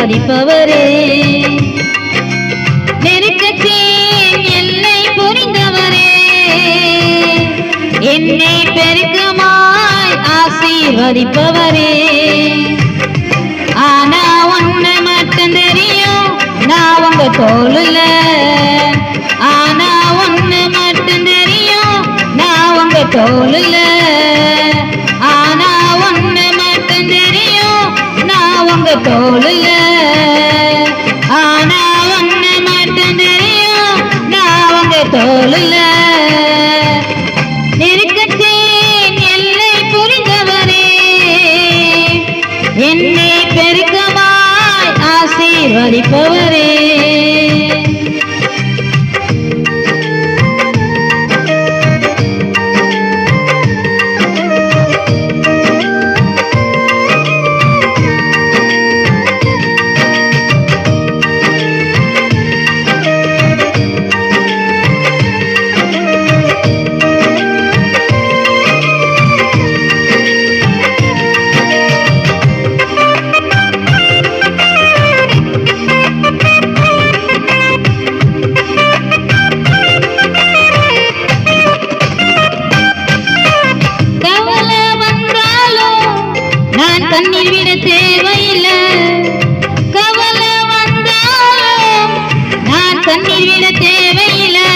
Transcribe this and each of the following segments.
ஆசீர்வதிப்பவரே. நெருக்கத்தின் எல்லை புரிந்தவரே, என்னை பெருக்கமாய் ஆசீர்வதிப்பவரே. ஆனா ஒண்ணு மட்டும் தெரியும், நான் உங்க தோளுல. ஆனா ஒண்ணு மட்டும் தெரியும், நான் உங்க தோளுல. ஆனா ஒண்ணு மட்டும் தெரியும், நான் உங்க தோளுல. ஆனா ஒண்ணு மட்டும் தெரியும், நான் உங்க தோளுல. நெருக்கத்தின் எல்லை புரிந்தவரே, என்னை பெருக்கமாய் ஆசீர்வதிப்பவரே. கண்ணீர் விட தேவையில்லை, கவலை வந்தாலும் நான் கண்ணீர் விட தேவையில்லை.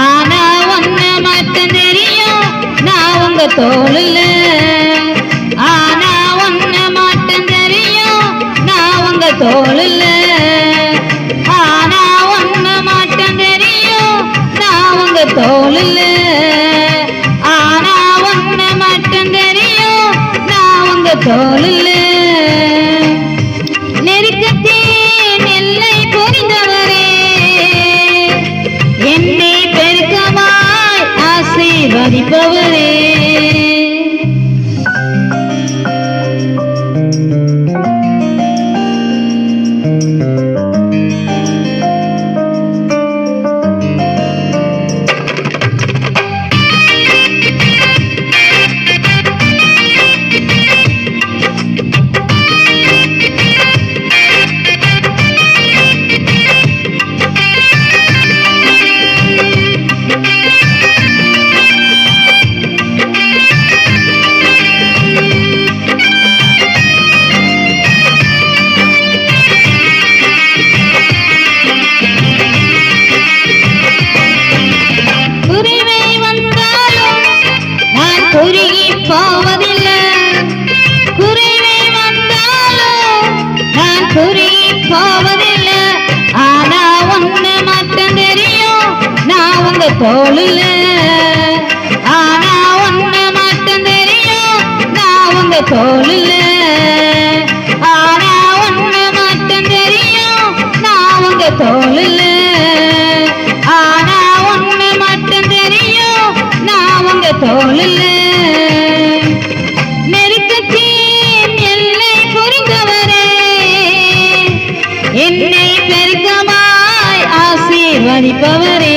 ஆனா ஒண்ணு மட்டும் தெரியும், நான் உங்க தோளுல. ஆனா ஒண்ணு மட்டும் தெரியும், நான் உங்க தோளுல. ஆனா ஒண்ணு மட்டும் தெரியும், நான் உங்க தோளுல. ஆனா ஒண்ணு மட்டும் தெரியும், நான் உங்க தோளுல. நெருக்கத்தின் எல்லை புரிந்தவரே, என்னை பெருக்கமாய் ஆசீர்வதிப்பவரே. குறுகி போவதில்லை, குறைவே வந்தாலும் நான் குறுகி போவதில்லை. ஆனா ஒண்ணு மட்டும் தெரியும், நான் உங்க தோளுல. ஆனா ஒண்ணு மட்டும் தெரியும், நான் உங்க தோளுல. ஆனா ஒண்ணு மட்டும் தெரியும், நான் உங்க தோளுல. ஆனா ஒண்ணு மட்டும் தெரியும், நான் உங்க தோளுல. நெருக்கத்தின் எல்லை புரிந்தவரே, என்னை பெருக்கமாய் ஆசீர்வதிப்பவரே.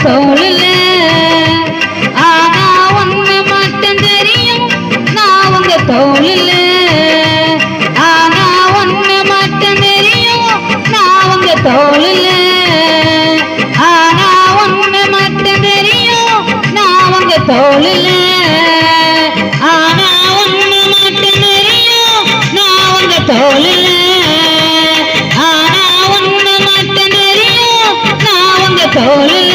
தோளுல. ஆனா ஒண்ணு மட்டும் தெரியும், நான் உங்க தோளுல. ஆனா ஒண்ணு மட்டும் தெரியும், நான் உங்க தோளுல. ஆனா ஒண்ணு மட்டும் தெரியும், நான் உங்க தோளுல. ஆனா ஒண்ணு மட்டும் தெரியும், நான் உங்க தோளுல. ஆனா ஒண்ணு மட்டும் தெரியும், நான் உங்க தோளுல.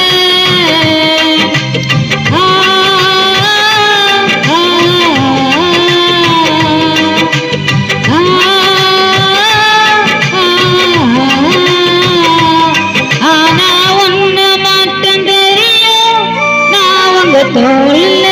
தோல்ல